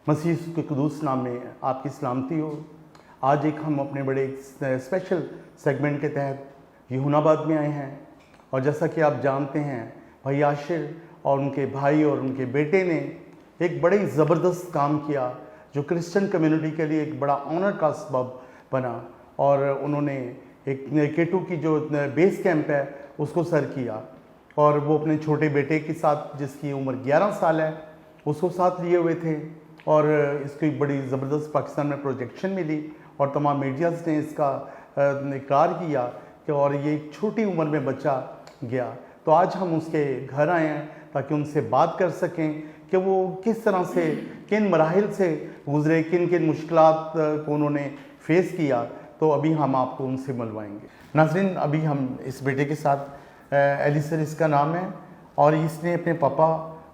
मसीह के कुदूस नाम में आपकी सलामती हो। आज एक हम अपने बड़े स्पेशल सेगमेंट के तहत यूनाबाद में आए हैं और जैसा कि आप जानते हैं भाई आशिर और उनके भाई और उनके बेटे ने एक बड़े ज़बरदस्त काम किया जो क्रिश्चियन कम्युनिटी के लिए एक बड़ा ऑनर का सबब बना और उन्होंने एक K2 की जो बेस कैंप है उसको सर किया और वो अपने छोटे बेटे के साथ जिसकी उम्र 11 साल है उसको साथ लिए हुए थे और इसकी बड़ी ज़बरदस्त पाकिस्तान में प्रोजेक्शन मिली और तमाम मीडियाज़ ने इसका इकरार किया कि और ये एक छोटी उम्र में बच्चा गया। तो आज हम उसके घर आए हैं ताकि उनसे बात कर सकें कि वो किस तरह से किन मराहिल से गुज़रे, किन किन मुश्किलात को उन्होंने फेस किया। तो अभी हम आपको उनसे मिलवाएंगे। नाज़रीन, अभी हम इस बेटे के साथ एलिसर इसका नाम है और इसने अपने पापा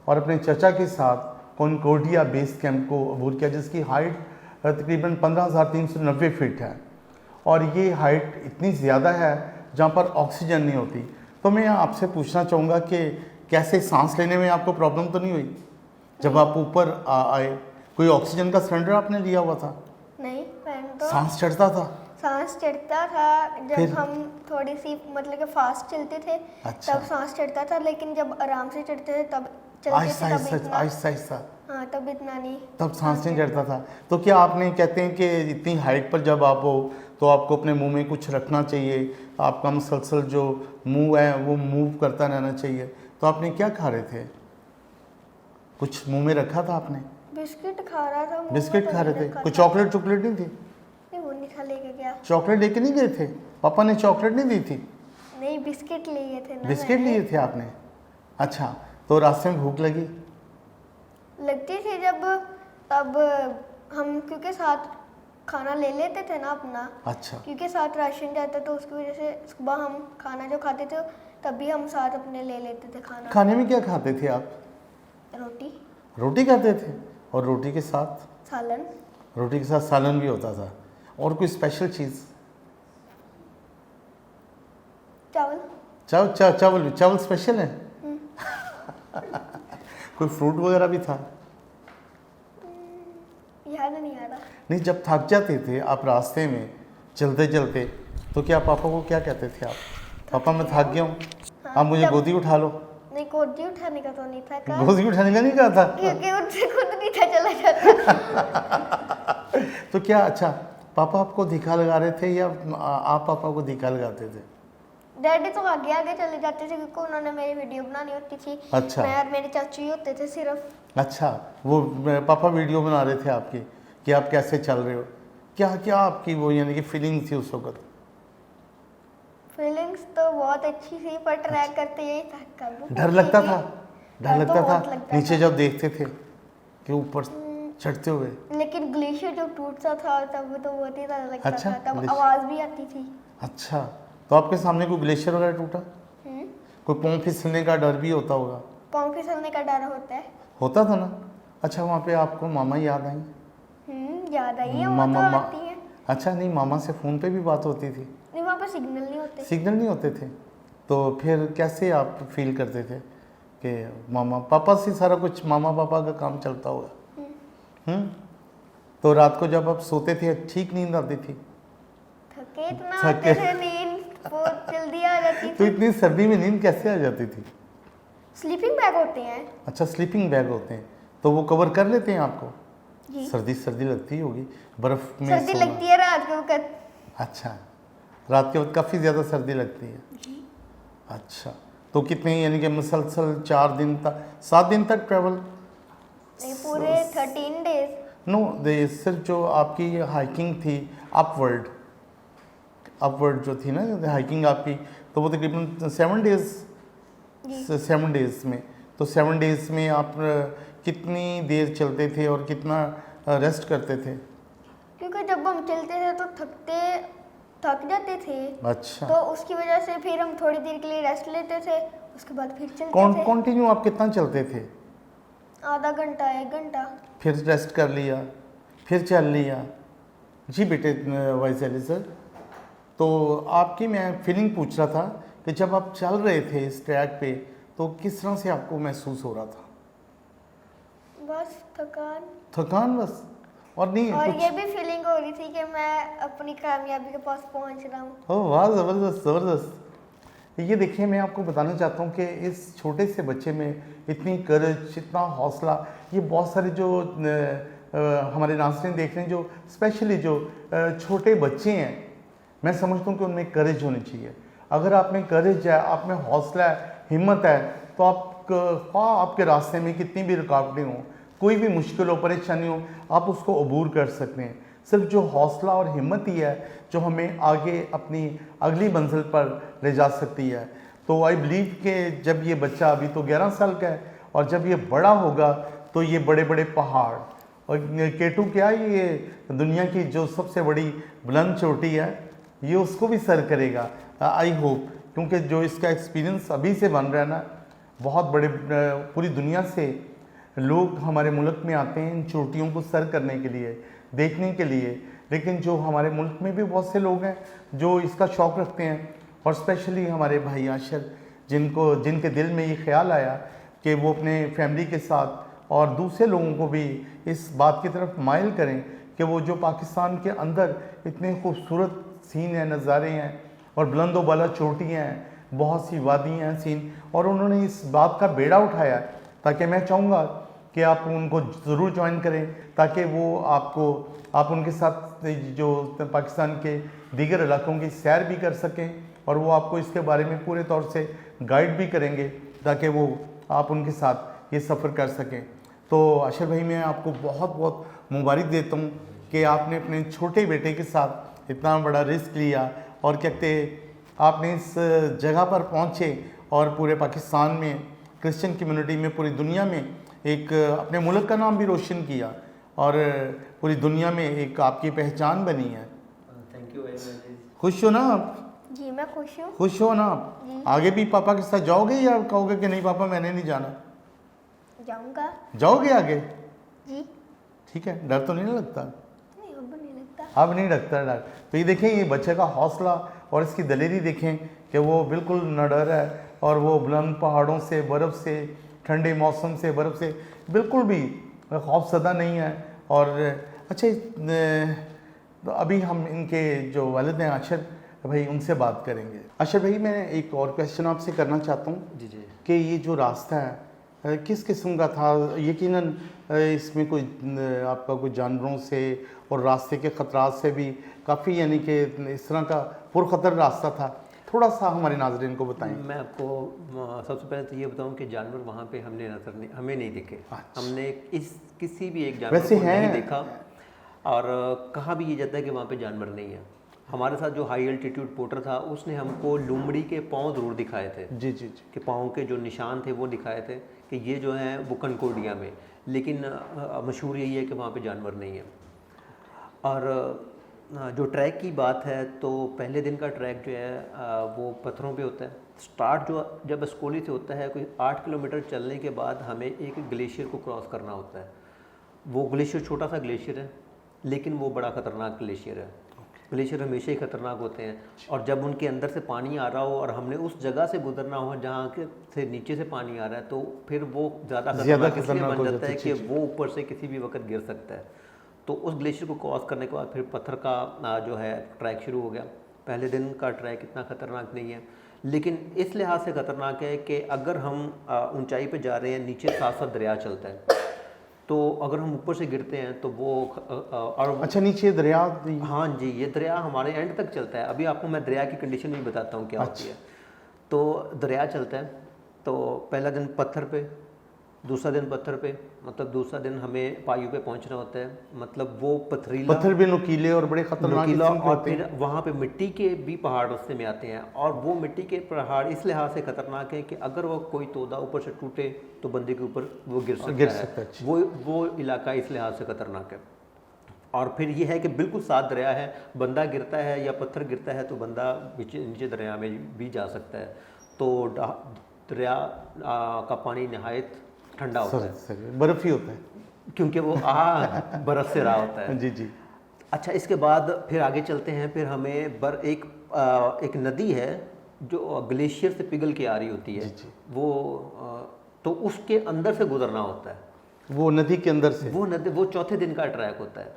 और अपने चचा के साथ कॉनकोर्डिया बेस कैंप को अबूर किया जिसकी हाइट तकरीबन 15,390 फीट है और ये हाइट इतनी ज़्यादा है जहाँ पर ऑक्सीजन नहीं होती। तो मैं आपसे पूछना चाहूँगा कि कैसे सांस लेने में आपको प्रॉब्लम तो नहीं हुई जब आप ऊपर आए? कोई ऑक्सीजन का सिलेंडर आपने लिया हुआ था? नहीं, तो सांस चढ़ता था? सांस चढ़ता था जब हम थोड़ी सी मतलब कि फास्ट चलते थे। अच्छा। तब सांस चढ़ता था, लेकिन जब आराम से चढ़ते थे तब आहिस्ता आहिस्ता हाँ, तब इतना नहीं, तब सांस नहीं चढ़ता था। तो क्या आपने कहते हैं कि इतनी हाइट पर जब आप हो तो आपको अपने मुंह में कुछ रखना चाहिए, आपका मुसलसल जो मुंह है वो मूव करता रहना चाहिए, तो आपने क्या खा रहे थे? कुछ मुंह में रखा था आपने? बिस्किट खा रहा था। बिस्किट खा रहे थे? कुछ चॉकलेट नहीं थी? नहीं, वो नहीं खा लेके गया। चॉकलेट लेके नहीं गए थे? पापा ने चॉकलेट नहीं दी थी? नहीं, बिस्किट लिए थे ना। बिस्किट लिए थे आपने? अच्छा, तो रास्ते में भूख लगती थी जब तब हम क्योंकि साथ खाना ले लेते थे ना अपना। अच्छा। क्योंकि साथ राशन जाता तो उसकी वजह से सुबह हम खाना जो खाते थे तभी हम साथ अपने ले लेते थे खाना। खाने में क्या खाते थे आप? रोटी खाते थे और रोटी के साथ सालन। रोटी के साथ सालन भी होता था। और कोई स्पेशल चीज़? चावल स्पेशल है? कोई फ्रूट वगैरह भी था? याद नहीं आ रहा। नहीं, जब थक जाते थे आप रास्ते में चलते चलते तो क्या पापा को क्या कहते थे आप? पापा मैं थक गया हूँ, आप मुझे गोदी उठा लो। नहीं, गोदी उठाने का तो नहीं था। गोदी उठाने का नहीं कहा था क्योंकि उनसे खुद नहीं था चला जाता। तो क्या अच्छा पापा आपको धिक्का लगा रहे थे या आप पापा को धिक्का लगाते थे? डैडी तो आगे आगे चले जाते थे क्योंकि उन्होंने मेरी वीडियो बनानी होती थी। अच्छा। मैं और मेरे चाचू ही होते थे सिर्फ। अच्छा, वो पापा वीडियो बना रहे थे आपकी कि आप कैसे चल रहे हो? क्या क्या आपकी वो यानी कि फीलिंग्स थी उस वक्त? फीलिंग्स तो बहुत अच्छी थी पर ट्रैक करते यही था कब डर लगता था? डर तो बहुत लगता नीचे था। जब देखते थे कि ऊपर चढ़ते हुए? लेकिन ग्लेशियर जब टूटता था तब तो बहुत ही डर लगता अच्छा, था। तब आवाज भी आती थी। अच्छा, तो आपके सामने कोई ग्लेशियर वगैरह टूटा? कोई पाँव फिसलने का डर भी होता होगा? पाँव फिसलने का डर होता था ना। अच्छा, वहाँ पे आपको मामा याद आई? याद आई है, मामा वो तो आती है। अच्छा, नहीं मामा से फ़ोन पे भी बात होती थी? नहीं, वहाँ पर सिग्नल नहीं होते थे। तो फिर कैसे आप फील करते थे कि मामा पापा से सारा कुछ मामा पापा का काम चलता होगा? तो रात को जब आप सोते थे ठीक नींद आती थी? थके इतना आते थे, नींद बहुत जल्दी आ जाती थी। तो इतनी सर्दी में नींद कैसे आ जाती थी? स्लीपिंग बैग होते हैं। अच्छा, स्लीपिंग बैग होते हैं तो वो कवर कर लेते हैं आपको? जी। सर्दी लगती होगी बर्फ में? सर्दी लगती है रात के वक्त। अच्छा, रात के वक्त काफ़ी ज़्यादा सर्दी लगती है जी। अच्छा, तो कितने यानी कि मुसलसल 4 दिन तक 7 दिन तक ट्रैवल? नहीं, पूरे 13 डेज। नो, सिर्फ जो आपकी हाइकिंग थी अपवर्ड जो थी ना हाइकिंग आपकी, तो वो तकरीबन 7 डेज में। तो 7 डेज में आप कितनी देर चलते थे और कितना रेस्ट करते थे? क्योंकि जब हम चलते थे तो थक जाते थे। अच्छा। तो उसकी वजह से फिर हम थोड़ी देर के लिए रेस्ट लेते थे, उसके बाद फिर चलते थे। कंटिन्यू आप कितना चलते थे? आधा घंटा 1 घंटा। फिर रेस्ट कर लिया, फिर चल लिया। जी बेटे वाइस एलिसर, तो आपकी मैं फीलिंग पूछ रहा था कि जब आप चल रहे थे इस ट्रैक पे तो किस तरह से आपको महसूस हो रहा था? बस थकान। थकान बस, और नहीं और कुछ? ये भी फीलिंग हो रही थी कि मैं अपनी कामयाबी के पास पहुंच रहा हूँ। ओह वाह, ज़बरदस्त ज़बरदस्त। ये देखिए, मैं आपको बताना चाहता हूँ कि इस छोटे से बच्चे में इतनी करज, इतना हौसला, ये बहुत सारे जो हमारे नाज़रीन देख रहे हैं, जो स्पेशली जो छोटे बच्चे हैं, मैं समझता हूँ कि उनमें करेज होनी चाहिए। अगर आप में करेज है, आप में हौसला है, हिम्मत है, तो आपके रास्ते में कितनी भी रुकावटें हों, कोई भी मुश्किल हो, परेशानी हो, आप उसको अबूर कर सकते हैं। सिर्फ जो हौसला और हिम्मत ही है जो हमें आगे अपनी अगली मंजिल पर ले जा सकती है। तो आई बिलीव कि जब ये बच्चा अभी तो 11 साल का है, और जब ये बड़ा होगा तो ये बड़े बड़े पहाड़, और केटू क्या, ये दुनिया की जो सबसे बड़ी बुलंद चोटी है, ये उसको भी सर करेगा, आई होप। क्योंकि जो इसका एक्सपीरियंस अभी से बन रहा है ना, बहुत बड़े पूरी दुनिया से लोग हमारे मुल्क में आते हैं इन चोटियों को सर करने के लिए, देखने के लिए। लेकिन जो हमारे मुल्क में भी बहुत से लोग हैं जो इसका शौक़ रखते हैं, और स्पेशली हमारे भाई आशिर, जिनके दिल में ये ख्याल आया कि वो अपने फैमिली के साथ और दूसरे लोगों को भी इस बात की तरफ माइल करें कि वो जो पाकिस्तान के अंदर इतने खूबसूरत सीन हैं, नज़ारे हैं, और बुलंदो बाला चोटियाँ हैं, बहुत सी वादियाँ हैं, सीन, और उन्होंने इस बात का बेड़ा उठाया। ताकि मैं चाहूँगा कि आप उनको ज़रूर ज्वाइन करें, ताकि वो आप उनके साथ जो पाकिस्तान के दीगर इलाकों की सैर भी कर सकें, और वो आपको इसके बारे में पूरे तौर से गाइड भी करेंगे, ताकि आप उनके साथ ये सफ़र कर सकें। तो आशिर भाई, मैं आपको बहुत बहुत मुबारक देता हूँ कि आपने अपने छोटे बेटे के साथ इतना बड़ा रिस्क लिया, और कहते आपने इस जगह पर पहुँचे, और पूरे पाकिस्तान में, क्रिश्चियन कम्युनिटी में, पूरी दुनिया में एक अपने मुल्क का नाम भी रोशन किया, और पूरी दुनिया में एक आपकी पहचान बनी है। Thank you very much. खुश हो ना आप? जी मैं खुश हूँ। खुश हो ना आप? आगे भी पापा के साथ जाओगे, या कहोगे कि नहीं पापा मैंने नहीं जाना? जाऊँगा। जाओगे आगे? जी। ठीक है, डर तो नहीं लगता? नहीं, अब नहीं लगता। अब नहीं लगता डर। तो ये देखें, ये बच्चे का हौसला और इसकी दलेरी देखें कि वो बिल्कुल न डर है, और वो बुलंद पहाड़ों से, बर्फ़ से, ठंडे मौसम से, बर्फ़ से बिल्कुल भी खौफसदा नहीं है। और अच्छा, तो अभी हम इनके जो वालिद हैं आशिर भाई, उनसे बात करेंगे। आशिर भाई, मैं एक और क्वेश्चन आपसे करना चाहता हूँ। जी जी। कि ये जो रास्ता है किस किस्म का था? यकीनन इसमें कोई आपका कोई जानवरों से और रास्ते के ख़तरात से भी काफ़ी, यानी कि इस तरह का पुरखतर रास्ता था, थोड़ा सा हमारे नाज़रीन को बताएं। मैं आपको सबसे पहले तो ये बताऊं कि जानवर वहाँ पे हमें नहीं दिखे। अच्छा। हमने किसी भी एक जानवर वैसे को नहीं हैं? देखा, और कहा भी ये जाता है कि वहाँ पे जानवर नहीं है। हमारे साथ जो हाई एल्टीट्यूड पोर्टर था, उसने हमको लोमड़ी के पाँव ज़रूर दिखाए थे। जी जी जी। कि पाँव के जो निशान थे वो दिखाए थे कि ये जो है वो कनकोडिया में, लेकिन मशहूर यही है कि वहाँ पे जानवर नहीं है। और जो ट्रैक की बात है, तो पहले दिन का ट्रैक जो है वो पत्थरों पे होता है। स्टार्ट जब अस्कोली से होता है, कोई 8 किलोमीटर चलने के बाद हमें एक ग्लेशियर को क्रॉस करना होता है। वो ग्लेशियर छोटा सा ग्लेशियर है, लेकिन वो बड़ा ख़तरनाक ग्लेशियर है। ग्लेशियर हमेशा ही ख़तरनाक होते हैं, और जब उनके अंदर से पानी आ रहा हो और हमने उस जगह से गुजरना हो जहाँ के से नीचे से पानी आ रहा है, तो फिर वो ज़्यादा खतरनाक इसलिए बन जाता है कि वो ऊपर से किसी भी वक्त गिर सकता है। तो उस ग्लेशियर को क्रॉस करने के बाद फिर पत्थर का जो है ट्रैक शुरू हो गया। पहले दिन का ट्रैक इतना ख़तरनाक नहीं है, लेकिन इस लिहाज से ख़तरनाक है कि अगर हम ऊंचाई पे जा रहे हैं, नीचे साथ साथ दरिया चलता है, तो अगर हम ऊपर से गिरते हैं तो वो और अच्छा, नीचे दरिया? हाँ जी, ये दरिया हमारे एंड तक चलता है। अभी आपको मैं दरिया की कंडीशन भी बताता हूँ क्या होती है। तो दरिया चलता है, तो पहला दिन पत्थर पे, दूसरा दिन पत्थर पे, मतलब दूसरा दिन हमें पायु पे पहुंचना होता है। मतलब वो पत्थर भी नुकीले और बड़े खतरनाक नुकीला, और फिर वहाँ पे मिट्टी के भी पहाड़ रास्ते में आते हैं, और वो मिट्टी के पहाड़ इस लिहाज से खतरनाक है कि अगर वो कोई तोदा ऊपर से टूटे तो बंदे के ऊपर वो गिर सकता है। वो इलाका इस लिहाज से खतरनाक है। और फिर ये है कि बिल्कुल साथ दरिया है, बंदा गिरता है या पत्थर गिरता है तो बंदा नीचे दरिया में भी जा सकता है। तो दरिया का पानी नहायत ठंडा होता है, बर्फ ही होता है, क्योंकि वो बर्फ से रहा होता है। जी जी। अच्छा, इसके बाद फिर आगे चलते हैं। फिर हमें एक नदी है जो ग्लेशियर से पिघल के आ रही होती है, जी जी। वो तो उसके अंदर से गुजरना होता है। वो नदी के अंदर से? वो चौथे दिन का ट्रैक होता है।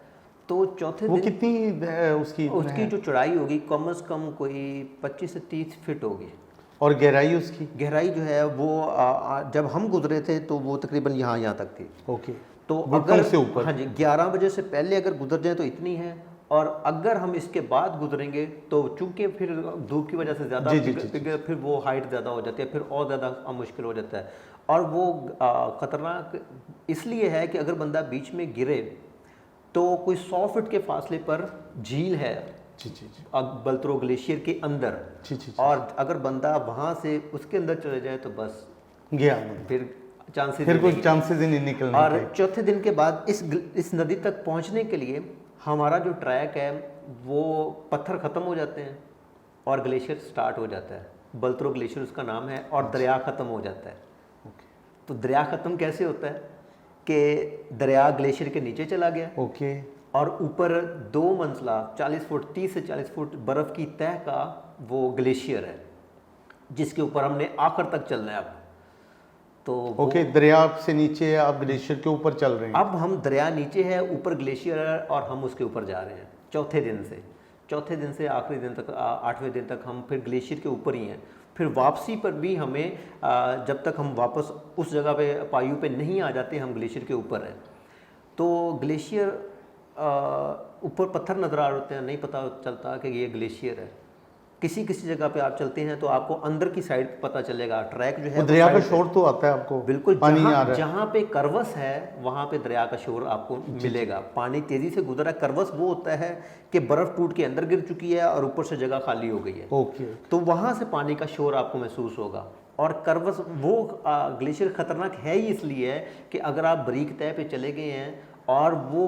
तो चौथे वो दिन कितनी उसकी जो चौड़ाई होगी कम से कम कोई 25 से 30 फीट होगी। और गहराई उसकी? गहराई जो है वो जब हम गुजरे थे तो वो तकरीबन यहाँ तक थी। ओके। तो घुटनों अगर से ऊपर? हाँ जी, 11 बजे से पहले अगर गुजर जाए तो इतनी है, और अगर हम इसके बाद गुजरेंगे तो चूंकि फिर धूप की वजह से ज़्यादा फिर वो हाइट ज़्यादा हो जाती है, फिर और ज़्यादा मुश्किल हो जाता है। और वो ख़तरनाक इसलिए है कि अगर बंदा बीच में गिरे तो कोई 100 फीट के फासले पर झील है जी जी जी बलत्रो ग्लेशियर के अंदर। जी जी। और अगर बंदा वहाँ से उसके अंदर चले जाए तो बस गया, फिर चांसेस फिर कोई चांसेस ही नहीं निकलने और के। चौथे दिन के बाद इस नदी तक पहुंचने के लिए हमारा जो ट्रैक है वो पत्थर ख़त्म हो जाते हैं और ग्लेशियर स्टार्ट हो जाता है। बलत्रो ग्लेशियर उसका नाम है, और दरिया ख़त्म हो जाता है। तो दरिया ख़त्म कैसे होता है कि दरिया ग्लेशियर के नीचे चला गया, ओके। और ऊपर 2 मंजिला 40 फुट 30 से 40 फुट बर्फ़ की तह का वो ग्लेशियर है जिसके ऊपर हमने आखिर तक चलना है अब। तो ओके, दरिया से नीचे आप ग्लेशियर के ऊपर चल रहे हैं। अब हम दरिया नीचे है, ऊपर ग्लेशियर है, और हम उसके ऊपर जा रहे हैं चौथे दिन से आखिरी दिन तक 8वें दिन तक हम फिर ग्लेशियर के ऊपर ही हैं। फिर वापसी पर भी हमें जब तक हम वापस उस जगह पे पायु पे नहीं आ जाते हम ग्लेशियर के ऊपर हैं। तो ग्लेशियर ऊपर पत्थर नज़र आ रहे होते हैं, नहीं पता चलता कि ये ग्लेशियर है। किसी जगह पे आप चलते हैं तो आपको अंदर की साइड पता चलेगा, ट्रैक जो है दरिया का शोर तो आता है आपको? बिल्कुल, पानी आ रहा है। जहाँ पे करवस है वहाँ पे दरिया का शोर आपको मिलेगा। पानी तेजी से गुजरा। करवस वो होता है कि बर्फ टूट के अंदर गिर चुकी है और ऊपर से जगह खाली हो गई है। ओके। तो वहाँ से पानी का शोर आपको महसूस होगा। और करवस वो ग्लेशियर खतरनाक है ही इसलिए है कि अगर आप बारीक तह पे चले गए हैं और वो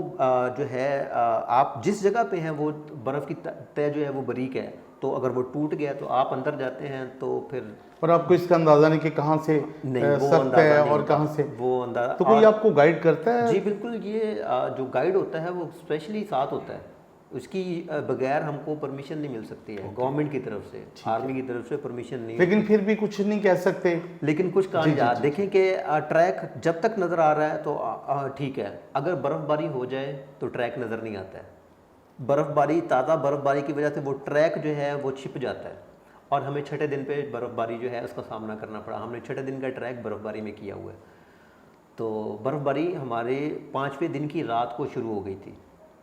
जो है आप जिस जगह पे हैं वो बर्फ़ की तह जो है वो बारीक है, तो अगर वो टूट गया तो आप अंदर जाते हैं तो फिर और आपको इसका अंदाजा नहीं कि कहाँ से सख्त है और कहाँ से वो अंदाजा। तो कोई आपको गाइड करता है? जी बिल्कुल, ये जो गाइड होता है वो स्पेशली साथ होता है। उसकी बगैर हमको परमिशन नहीं मिल सकती है गवर्नमेंट की तरफ से, आर्मी की तरफ से परमिशन नहीं। लेकिन फिर भी कुछ नहीं कह सकते। लेकिन कुछ कहा जा देखें कि ट्रैक जब तक नज़र आ रहा है तो ठीक है, अगर बर्फ़बारी हो जाए तो ट्रैक नज़र नहीं आता है। बर्फ़बारी, ताज़ा बर्फ़बारी की वजह से वो ट्रैक जो है वो छिप जाता है, और हमें छठे दिन पे बर्फ़बारी जो है उसका सामना करना पड़ा। हमने छठे दिन का ट्रैक बर्फ़बारी में किया हुआ है। तो बर्फ़बारी हमारे 5वें दिन की रात को शुरू हो गई थी।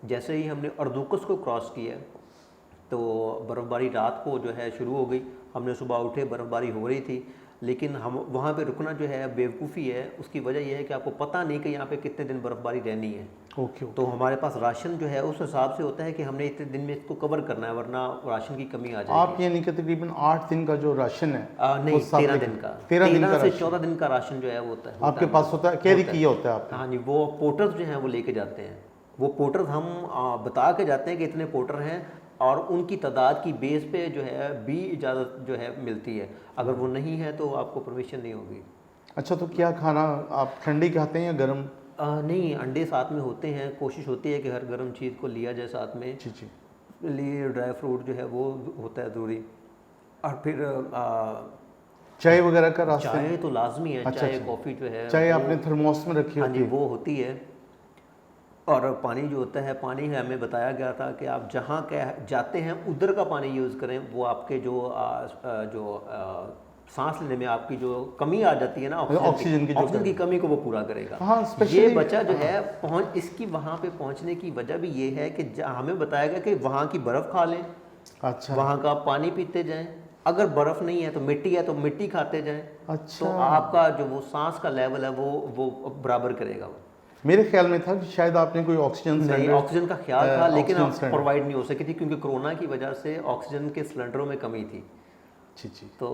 जैसे ही हमने अर्दुकस को क्रॉस किया तो बर्फ़बारी रात को जो है शुरू हो गई। हमने सुबह उठे, बर्फ़बारी हो रही थी, लेकिन हम वहाँ पे रुकना जो है बेवकूफ़ी है। उसकी वजह यह है कि आपको पता नहीं कि यहाँ पे कितने दिन बर्फ़बारी रहनी है। ओके। तो हमारे पास राशन जो है उस हिसाब से होता है कि हमने इतने दिन में इसको कवर करना है, वरना राशन की कमी आ जाएगी। आप यानी कि तकरीबन 8 दिन का जो राशन है नहीं, 13 दिन का, 13 से 14 दिन का राशन जो है वो होता है आपके पास होता है, कैरी किया होता है आपने? हाँ जी, वो पोर्टर्स जो हैं वो लेके जाते हैं। वो पोर्टर्स हम बता के जाते हैं कि इतने पोर्टर हैं, और उनकी तादाद की बेस पे जो है भी इजाज़त जो है मिलती है। अगर वो नहीं है तो आपको परमिशन नहीं होगी। अच्छा, तो क्या खाना आप ठंडी खाते हैं या गर्म? नहीं, अंडे साथ में होते हैं। कोशिश होती है कि हर गर्म चीज़ को लिया जाए साथ में। जी जी। लिए ड्राई फ्रूट जो है वो होता है ज़रूरी, और फिर चाय वगैरह का रास्ते? चाय तो लाजमी है। अच्छा, चाय अच्छा। कॉफ़ी जो है चाय आपने थर्मोस में रखी हाँ होती जी, है? वो होती है। और पानी जो होता है, पानी है, हमें बताया गया था कि आप जहाँ के जाते हैं उधर का पानी यूज़ करें। वो आपके जो सांस लेने में आपकी जो कमी आ जाती है ना, ऑक्सीजन की कमी को वो पूरा करेगा। हाँ, ये बच्चा जो है इसकी वहाँ पे पहुँचने की वजह भी ये है कि हमें बताया गया कि वहाँ की बर्फ़ खा लें। अच्छा। वहाँ का पानी पीते जाएं। अगर बर्फ़ नहीं है तो मिट्टी है तो मिट्टी खाते जाएं। अच्छा। तो आपका जो वो सांस का लेवल है वो बराबर करेगा। वो मेरे ख्याल में था कि शायद आपने कोई ऑक्सीजन नहीं, ऑक्सीजन का ख्याल था, लेकिन प्रोवाइड नहीं हो सकी थी क्योंकि कोरोना की वजह से ऑक्सीजन के सिलेंडरों में कमी थी। जी जी। तो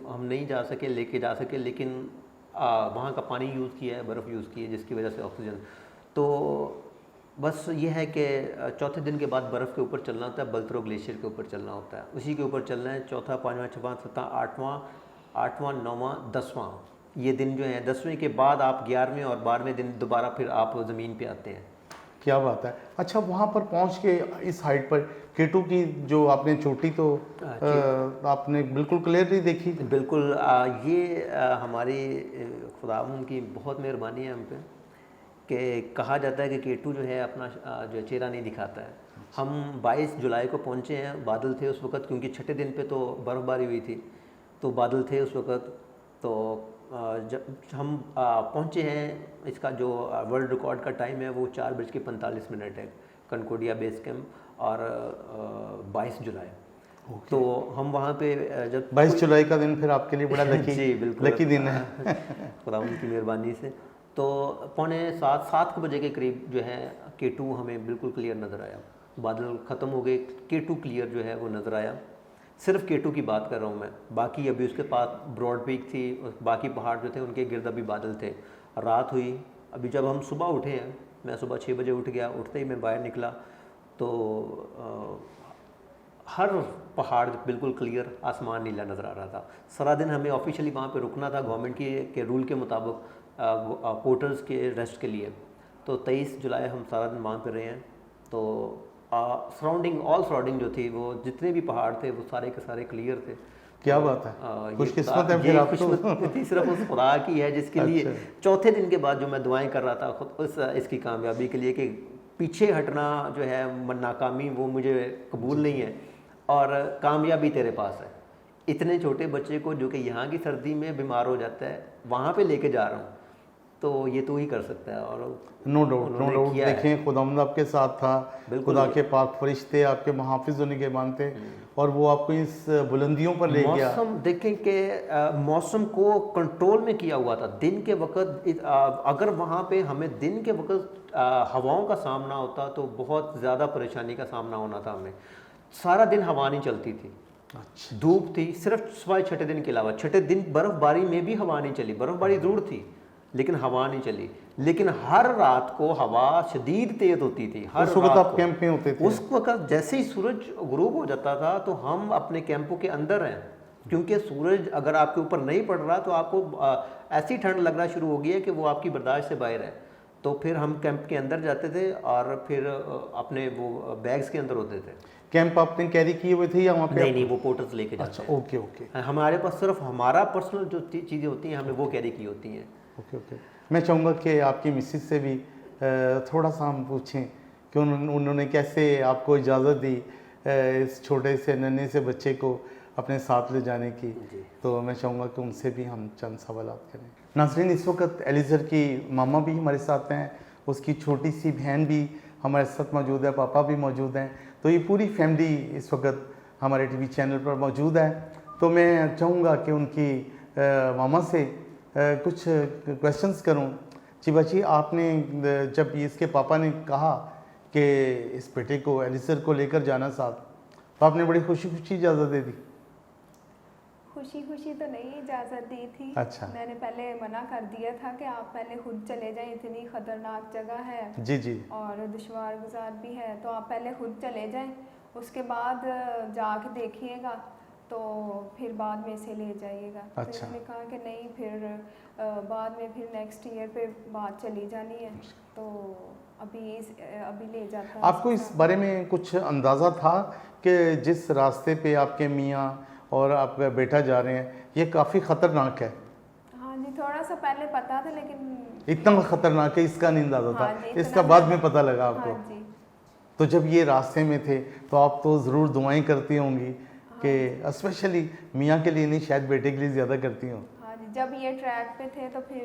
हम नहीं लेके जा सके, लेकिन वहाँ का पानी यूज़ किया है, बर्फ़ यूज़ की है, जिसकी वजह से ऑक्सीजन। तो बस ये है कि चौथे दिन के बाद बर्फ़ के ऊपर चलना होता है, बलत्रो ग्लेशियर के ऊपर चलना होता है। उसी के ऊपर चलना है। चौथा, 5वां, 6वां, 7वां, 8वां, 9वां, 10वां ये दिन जो है। 10वें के बाद आप 11वें और 12वें दिन दोबारा फिर आप ज़मीन पे आते हैं। क्या बात है। अच्छा, वहाँ पर पहुँच के इस हाइट पर K2 की जो आपने चोटी तो आपने बिल्कुल क्लियरली देखी? बिल्कुल। ये हमारी खुदावंद की बहुत मेहरबानी है हम पे कि कहा जाता है कि केटू जो है अपना जो चेहरा नहीं दिखाता है। हम 22 जुलाई को पहुँचे हैं, बादल थे उस वक़्त, क्योंकि छठे दिन पे तो बर्फ़बारी हुई थी, तो बादल थे उस वक़्त। तो जब हम पहुँचे हैं, इसका जो वर्ल्ड रिकॉर्ड का टाइम है वो 4:45 है, कनकोडिया बेस कैंप, और 22 जुलाई। तो हम वहाँ पे जब 22 जुलाई का दिन फिर आपके लिए बड़ा लकी जी बिल्कुल लकी दिन है। खुदावंद की मेहरबानी से। तो 6:45 बजे के करीब जो है K2 हमें बिल्कुल क्लियर नज़र आया, बादल ख़त्म हो गए, K2 क्लियर जो है वो नज़र आया। सिर्फ K2 की बात कर रहा हूँ मैं, बाकी अभी उसके पास ब्रॉड पीक थी, बाकी पहाड़ जो थे उनके गिर्द अभी बादल थे। रात हुई, अभी जब हम सुबह उठे हैं, मैं सुबह 6 बजे उठ गया, उठते ही मैं बाहर निकला तो हर पहाड़ बिल्कुल क्लियर, आसमान नीला नज़र आ रहा था। सारा दिन हमें ऑफिशियली वहाँ पे रुकना था गवर्नमेंट के रूल के मुताबिक पोर्टर्स के रेस्ट के लिए। तो 23 जुलाई हम सारा दिन वहाँ पे रहे हैं। तो सराउंडिंग जो थी, वो जितने भी पहाड़ थे वो सारे के सारे क्लियर थे। क्या बात है, खुशकिस्मत है फिर आप तो। खुशकिस्मती सिर्फ उस खुदा की है जिसके लिए चौथे दिन के बाद जो मैं दुआएं कर रहा था खुद इसकी कामयाबी के लिए, कि पीछे हटना जो है नाकामी वो मुझे कबूल नहीं है और कामयाबी तेरे पास है। इतने छोटे बच्चे को जो कि यहाँ की सर्दी में बीमार हो जाता है, वहाँ पे लेके जा रहा हूँ, तो ये तो ही कर सकता है। और नो डाउट देखें, खुदावंद आपके साथ था, खुदा के पाक फरिश्ते आपके मुहाफिज होने के मानते, और वो आपको इस बुलंदियों पर ले गया। मौसम देखें कि मौसम को कंट्रोल में किया हुआ था। दिन के वक्त अगर वहाँ पे हमें दिन के वक्त हवाओं का सामना होता तो बहुत ज़्यादा परेशानी का सामना होना था हमें। सारा दिन हवा नहीं चलती थी, अच्छा, धूप थी, सिर्फ सिवाय छठे दिन के अलावा। छठे दिन बर्फबारी में भी हवा नहीं चली, बर्फबारी जरूर थी लेकिन हवा नहीं चली। लेकिन हर रात को हवा शदीद तेज होती थी। हर उस वक्त रात आप को। कैंप में होते थे? उस वक्त जैसे ही सूरज गुरूब हो जाता था तो हम अपने कैंपों के अंदर हैं, क्योंकि सूरज अगर आपके ऊपर नहीं पड़ रहा तो आपको ऐसी ठंड लगना शुरू हो गई है कि वो आपकी बर्दाश्त से बाहर है। तो फिर हम कैंप के अंदर जाते थे और फिर अपने वो बैग्स के अंदर होते थे। कैंप आपने कैरी किए हुए थे या वहाँ पे? नहीं, वो पोर्टर्स लेके जाते अच्छा, हैं। ओके। हमारे पास सिर्फ हमारा पर्सनल जो चीज़ें होती हैं हमें वो कैरी की होती हैं। ओके। मैं चाहूँगा कि आपकी मिसेस से भी थोड़ा सा हम पूछें कि उन्होंने कैसे आपको इजाज़त दी इस छोटे से नन्हे से बच्चे को अपने साथ ले जाने की। तो मैं चाहूँगा कि उनसे भी हम चंद सवालात करें। नाज़रीन, इस वक्त एलिज़र की मामा भी हमारे साथ हैं, उसकी छोटी सी बहन भी हमारे साथ मौजूद है, पापा भी मौजूद हैं। तो ये पूरी फैमिली इस वक्त हमारे टीवी चैनल पर मौजूद है। तो मैं चाहूँगा कि उनकी मामा से कुछ क्वेश्चंस करूं। चिबाची, आपने जब इसके पापा ने कहा कि इस बेटे को एलिज़र को लेकर जाना साथ, तो आपने बड़ी खुशी इजाज़त दे दी? खुशी तो नहीं इजाज़त दी थी। अच्छा। मैंने पहले मना कर दिया था कि आप पहले खुद चले जाएं, इतनी ख़तरनाक जगह है जी और दुश्वार गुजार भी है, तो आप पहले खुद चले जाएं, उसके बाद जाके देखिएगा तो फिर बाद में से ले जाइएगा। अच्छा। तो मैंने कहा कि नहीं, फिर बाद में फिर नेक्स्ट ईयर पे बात चली जानी है, तो अभी ले जाता है। आपको इस बारे में कुछ अंदाज़ा था कि जिस रास्ते पे आपके मियाँ और आपका बेटा जा रहे हैं ये काफ़ी ख़तरनाक है? हाँ जी, थोड़ा सा पहले पता था, लेकिन इतना ख़तरनाक है इसका नहीं अंदाज़ा था? हाँ जी, इसका बाद में पता लगा आपको? हाँ जी। तो जब ये रास्ते में थे तो आप तो ज़रूर दुआएं करती होंगी कि स्पेशली मियाँ के लिए नहीं, शायद बेटे के लिए ज़्यादा करती हूँ? हाँ जी, जब ये ट्रैक पे थे तो फिर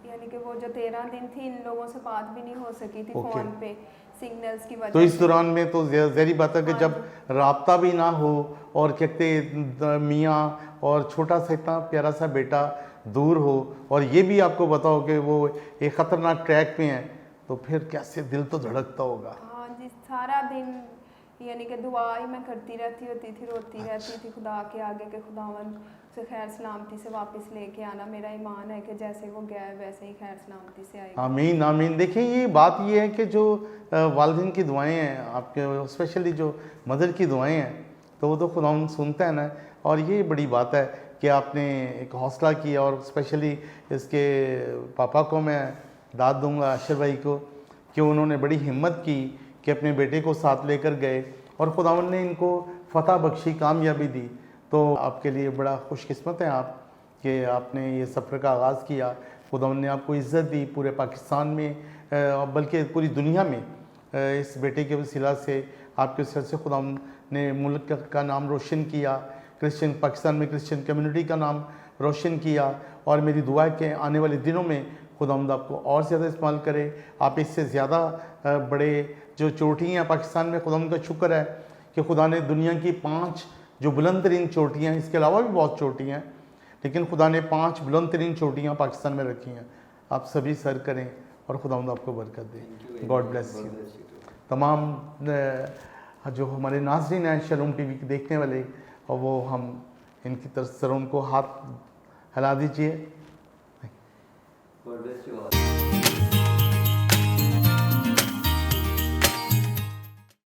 यानी कि वो जो 13 दिन थी, इन लोगों से बात भी नहीं हो सकी थी फ़ोन पे, सिग्नल्स की वजह तो इस से। दौरान में तो ज़हरी बात है कि हाँ जब राब्ता भी ना हो और कहते मियाँ और छोटा सा इतना प्यारा सा बेटा दूर हो और ये भी आपको पता हो कि वो एक ख़तरनाक ट्रैक पे हैं, तो फिर कैसे दिल तो धड़कता होगा। हाँ जी, सारा दिन यानी कि दुआ ही मैं करती रहती होती थी, रोती रहती थी खुदा के आगे कि खुदावन से खैर सलामती से वापस लेके आना। मेरा ईमान है कि जैसे वो गया है वैसे ही खैर सलामती से आएगा। आमीन आमीन। देखिए, ये बात ये है कि जो वालिदैन की दुआएं हैं, आपके स्पेशली जो मदर की दुआएं हैं, तो वो तो खुदा सुनता है ना। और ये बड़ी बात है कि आपने एक हौसला किया, और स्पेशली इसके पापा को मैं दाद दूंगा, अशर भाई को, कि उन्होंने बड़ी हिम्मत की कि अपने बेटे को साथ लेकर गए और खुदावन ने इनको फतह बख्शी, कामयाबी दी। तो आपके लिए बड़ा खुशकिस्मत है आप कि आपने ये सफ़र का आगाज़ किया खुदावंद ने आपको इज़्ज़त दी पूरे पाकिस्तान में, बल्कि पूरी दुनिया में। इस बेटे के वसीला से, आपके वसीला से खुदावंद ने मुल्क का नाम रोशन किया, पाकिस्तान में क्रिश्चियन कम्युनिटी का नाम रोशन किया। और मेरी दुआ है कि आने वाले दिनों में खुदावंद आपको और ज़्यादा इस्तेमाल करे, आप इससे ज़्यादा बड़े जो चोटियाँ पाकिस्तान में, खुदावंद का शुक्र है कि खुदा ने दुनिया की 5 जो बुलंद तरीन चोटियाँ, इसके अलावा भी बहुत चोटियाँ हैं, लेकिन खुदा ने 5 बुलंद तरीन चोटियाँ पाकिस्तान में रखी हैं। आप सभी सर करें और खुदावंद आपको बरकत दे। God bless you. तमाम जो हमारे नाज़रीन हैं शलोम टीवी के देखने वाले, और वो हम इनकी तरफ सर उनको हाथ हिला दीजिए। God bless you all.